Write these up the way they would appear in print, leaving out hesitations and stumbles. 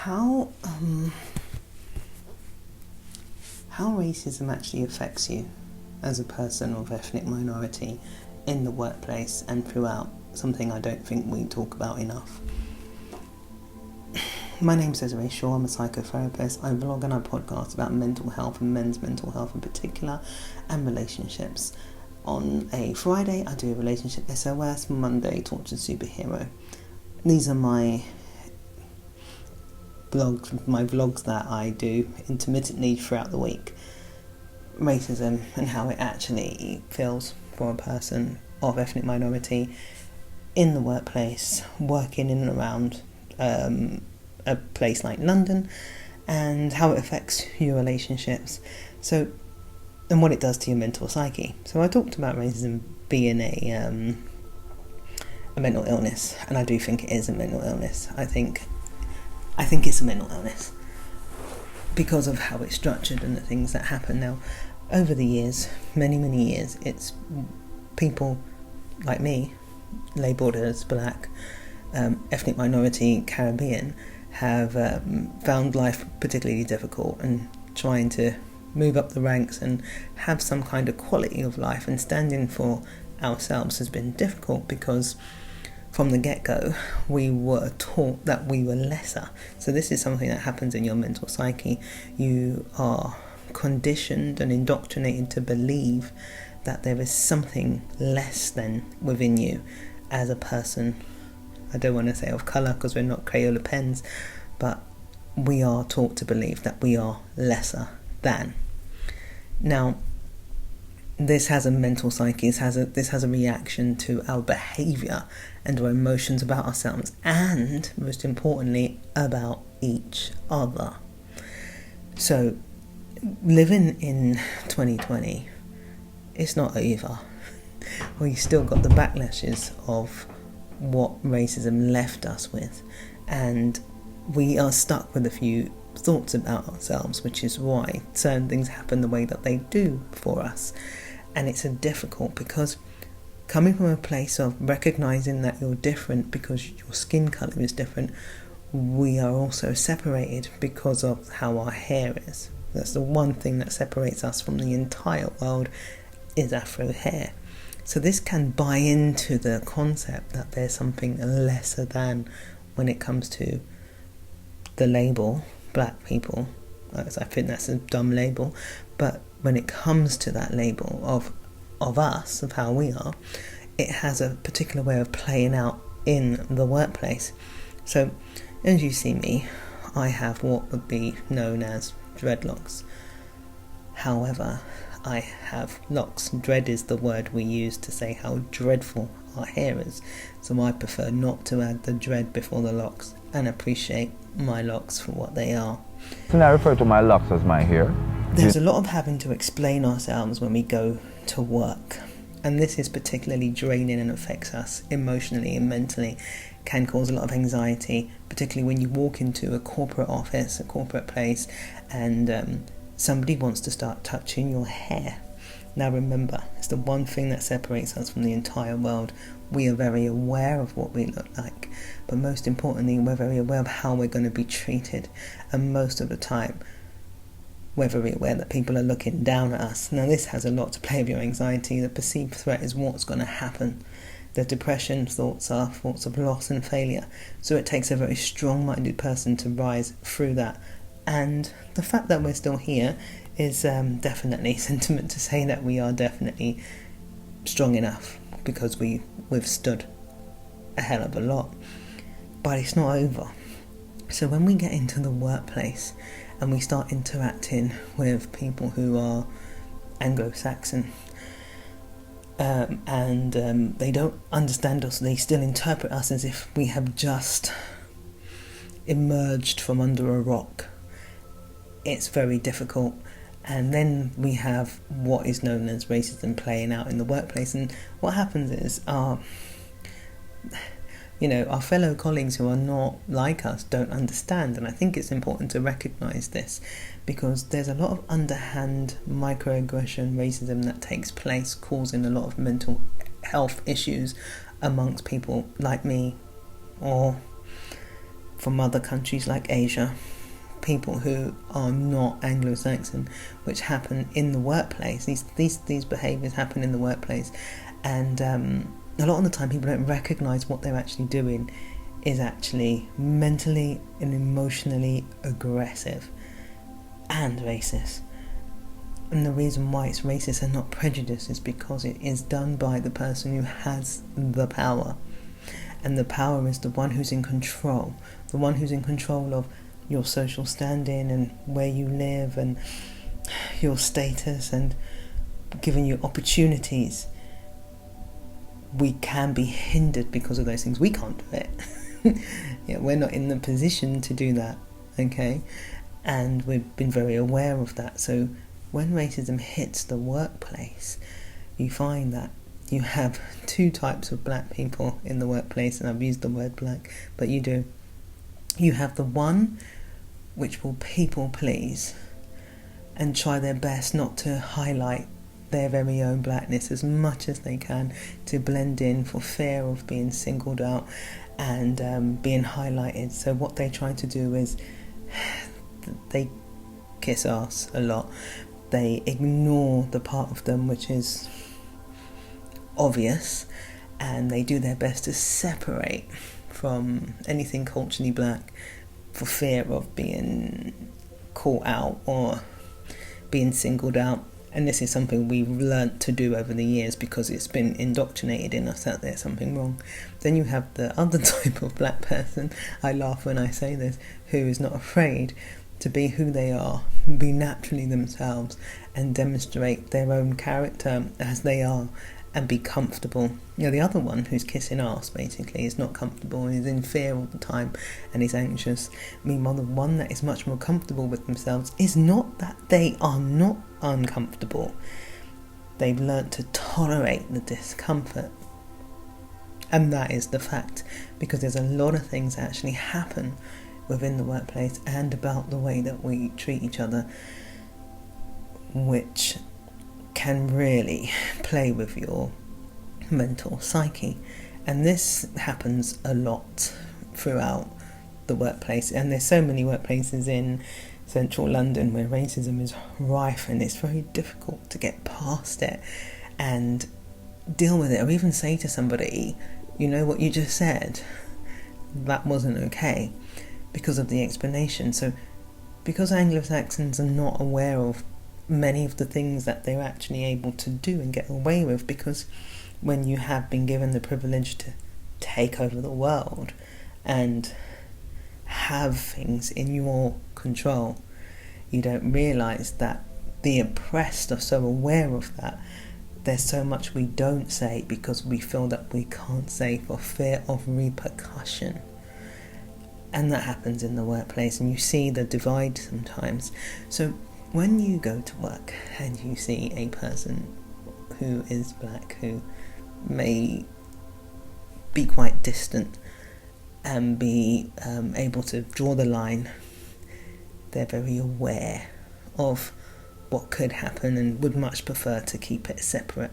how racism actually affects you as a person of ethnic minority in the workplace and throughout, something I don't think we talk about enough. My name's Desiree Shaw, I'm a psychotherapist. I vlog and I podcast about mental health and men's mental health in particular and relationships. On a Friday I do a relationship SOS, Monday Tortured Superhero. These are my vlogs that I do intermittently throughout the week. Racism and how it actually feels for a person of ethnic minority in the workplace, working in and around a place like London, and how it affects your relationships. And what it does to your mental psyche. So I talked about racism being a mental illness, and I do think it is a mental illness. I think it's a mental illness because of how it's structured and the things that happen. Now, over the years, many years, it's people like me, labelled as black, ethnic minority, Caribbean, have found life particularly difficult, and trying to move up the ranks and have some kind of quality of life and standing for ourselves has been difficult, because from the get-go we were taught that we were lesser. So this is something that happens in your mental psyche. You are conditioned and indoctrinated to believe that there is something less than within you as a person. I don't want to say of colour because we're not Crayola pens, but we are taught to believe that we are lesser than. Now, this has a mental psyche, this has a reaction to our behaviour and our emotions about ourselves, and most importantly about each other. So living in 2020, it's not over. We still got the backlashes of what racism left us with, and we are stuck with a few thoughts about ourselves, which is why certain things happen the way that they do for us. And it's difficult because coming from a place of recognising that you're different because your skin colour is different, we are also separated because of how our hair is. That's the one thing that separates us from the entire world, is Afro hair. So this can buy into the concept that there's something lesser than when it comes to the label black people. I think that's a dumb label, but when it comes to that label of us, of how we are, it has a particular way of playing out in the workplace. So as you see me, I have what would be known as dreadlocks. However, I have locks. Dread is the word we use to say how dreadful our hair is, so I prefer not to add the dread before the locks and appreciate my locks for what they are. And I refer to my locks as my hair. There's a lot of having to explain ourselves when we go to work, and this is particularly draining and affects us emotionally and mentally, can cause a lot of anxiety, particularly when you walk into a corporate office, a corporate place, and somebody wants to start touching your hair. Now remember, it's the one thing that separates us from the entire world. We are very aware of what we look like, but most importantly, we're very aware of how we're going to be treated, and most of the time we're very aware that people are looking down at us. Now this has a lot to play with your anxiety. The perceived threat is what's going to happen. The depression thoughts are thoughts of loss and failure. So it takes a very strong-minded person to rise through that. And the fact that we're still here is definitely sentiment to say that we are definitely strong enough, because we've stood a hell of a lot. But it's not over. So when we get into the workplace and we start interacting with people who are Anglo-Saxon, and they don't understand us, they still interpret us as if we have just emerged from under a rock. It's very difficult. And then we have what is known as racism playing out in the workplace, and what happens is our fellow colleagues who are not like us don't understand. And I think it's important to recognise this, because there's a lot of underhand microaggression racism that takes place, causing a lot of mental health issues amongst people like me, or from other countries like Asia, people who are not Anglo-Saxon, which happen in the workplace. These behaviours happen in the workplace, and a lot of the time people don't recognise what they're actually doing is actually mentally and emotionally aggressive and racist. And the reason why it's racist and not prejudice is because it is done by the person who has the power. And the power is the one who's in control. The one who's in control of your social standing and where you live and your status and giving you opportunities. We can be hindered because of those things. We can't do it. Yeah, we're not in the position to do that, okay? And we've been very aware of that. So when racism hits the workplace, you find that you have two types of black people in the workplace, and I've used the word black, but you do. You have the one which will people please and try their best not to highlight their very own blackness as much as they can, to blend in for fear of being singled out and being highlighted. So what they try to do is they kiss ass a lot. They ignore the part of them which is obvious, and they do their best to separate from anything culturally black for fear of being caught out or being singled out. And this is something we've learnt to do over the years because it's been indoctrinated in us that there's something wrong. Then you have the other type of black person, I laugh when I say this, who is not afraid to be who they are, be naturally themselves, and demonstrate their own character as they are, and be comfortable. You know, the other one who's kissing ass basically is not comfortable and is in fear all the time and is anxious. Meanwhile, the one that is much more comfortable with themselves is not that they are not uncomfortable. They've learnt to tolerate the discomfort. And that is the fact, because there's a lot of things that actually happen within the workplace and about the way that we treat each other, which can really play with your mental psyche. And this happens a lot throughout the workplace, and there's so many workplaces in central London where racism is rife, and it's very difficult to get past it and deal with it, or even say to somebody, you know what you just said, that wasn't okay, because of the explanation. So because Anglo-Saxons are not aware of many of the things that they're actually able to do and get away with, because when you have been given the privilege to take over the world and have things in your control, you don't realise that the oppressed are so aware of that. There's so much we don't say because we feel that we can't say for fear of repercussion. And that happens in the workplace, and you see the divide sometimes. So when you go to work and you see a person who is black, who may be quite distant and be able to draw the line, they're very aware of what could happen and would much prefer to keep it separate.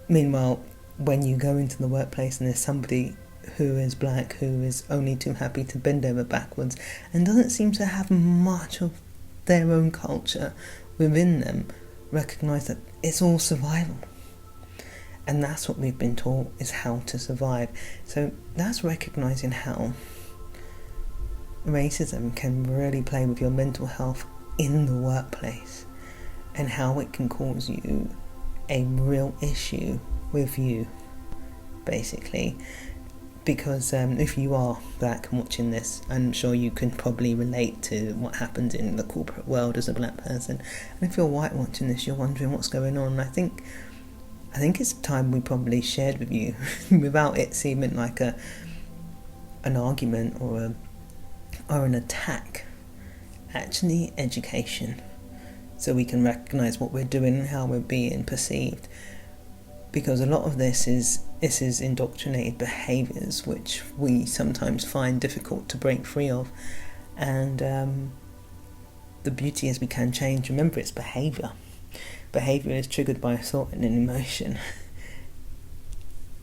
Meanwhile, when you go into the workplace and there's somebody who is black, who is only too happy to bend over backwards and doesn't seem to have much of their own culture within them, recognise that it's all survival. And that's what we've been taught, is how to survive. So that's recognising how racism can really play with your mental health in the workplace, and how it can cause you a real issue with you, basically. Because if you are black and watching this, I'm sure you can probably relate to what happens in the corporate world as a black person. And if you're white watching this, you're wondering what's going on. I think it's time we probably shared with you, without it seeming like an argument or an attack. Actually, education, so we can recognise what we're doing and how we're being perceived. Because a lot of this is indoctrinated behaviours which we sometimes find difficult to break free of, and the beauty is we can change. Remember, it's behaviour. Behaviour is triggered by a thought and an emotion,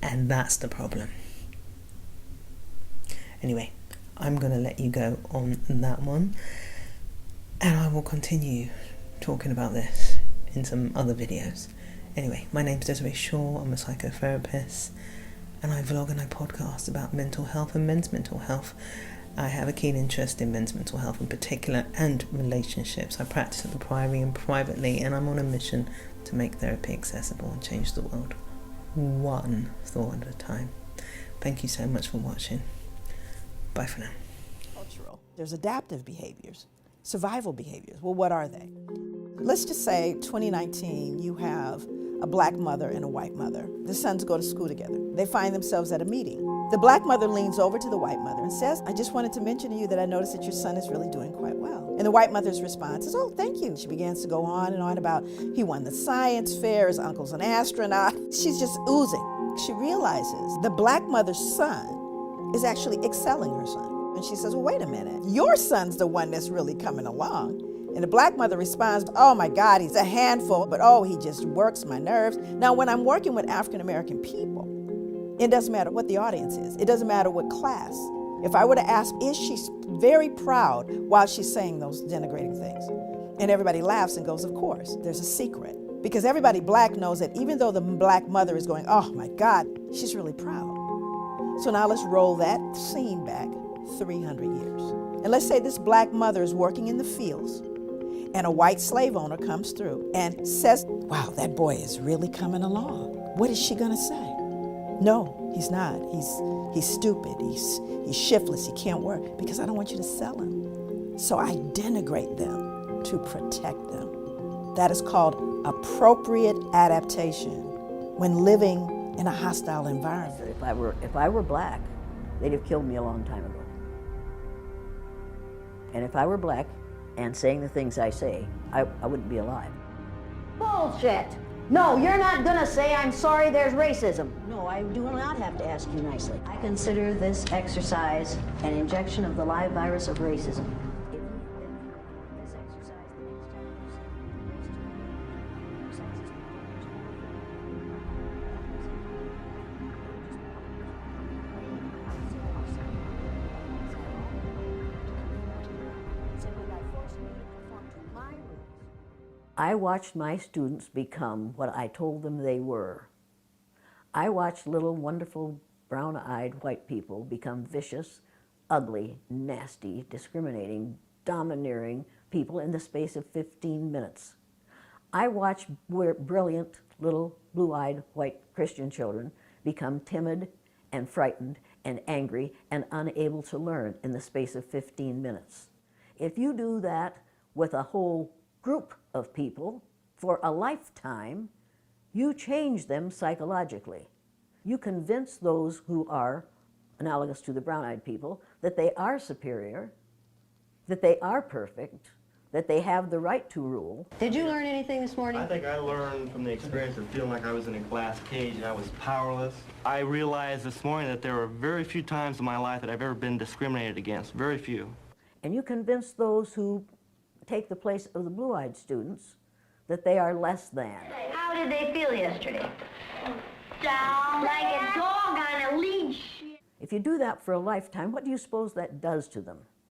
and that's the problem. Anyway, I'm going to let you go on that one, and I will continue talking about this in some other videos. Anyway, my name's Desiree Shaw, I'm a psychotherapist, and I vlog and I podcast about mental health and men's mental health. I have a keen interest in men's mental health in particular and relationships. I practice at the Priory and privately, and I'm on a mission to make therapy accessible and change the world one thought at a time. Thank you so much for watching. Bye for now. Cultural. There's adaptive behaviors, survival behaviors. Well, what are they? Let's just say 2019, you have a black mother and a white mother. The sons go to school together. They find themselves at a meeting. The black mother leans over to the white mother and says, I just wanted to mention to you that I noticed that your son is really doing quite well. And the white mother's response is, oh, thank you. She begins to go on and on about he won the science fair, his uncle's an astronaut. She's just oozing. She realizes the black mother's son is actually excelling her son. And she says, well, wait a minute. Your son's the one that's really coming along. And the black mother responds, oh my God, he's a handful, but oh, he just works my nerves. Now, when I'm working with African-American people, it doesn't matter what the audience is. It doesn't matter what class. If I were to ask, is she very proud while she's saying those denigrating things? And everybody laughs and goes, of course. There's a secret. Because everybody black knows that even though the black mother is going, oh my God, she's really proud. So now let's roll that scene back 300 years. And let's say this black mother is working in the fields, and a white slave owner comes through and says, wow, that boy is really coming along. What is she gonna say? No, he's not. He's stupid. He's shiftless. He can't work, because I don't want you to sell him. So I denigrate them to protect them. That is called appropriate adaptation when living in a hostile environment. If I were black, they'd have killed me a long time ago. And if I were black and saying the things I say, I wouldn't be alive. Bullshit! No, you're not gonna say, I'm sorry there's racism. No, I do not have to ask you nicely. I consider this exercise an injection of the live virus of racism. I watched my students become what I told them they were. I watched little, wonderful, brown-eyed white people become vicious, ugly, nasty, discriminating, domineering people in the space of 15 minutes. I watched brilliant, little, blue-eyed, white Christian children become timid and frightened and angry and unable to learn in the space of 15 minutes. If you do that with a whole group of people for a lifetime, you change them psychologically. You convince those who are analogous to the brown-eyed people that they are superior, that they are perfect, that they have the right to rule. Did you learn anything this morning? I think I learned from the experience of feeling like I was in a glass cage and I was powerless. I realized this morning that there were very few times in my life that I've ever been discriminated against, very few. And you convince those who take the place of the blue-eyed students that they are less than. How did they feel yesterday? Down like a dog on a leash. If you do that for a lifetime, what do you suppose that does to them?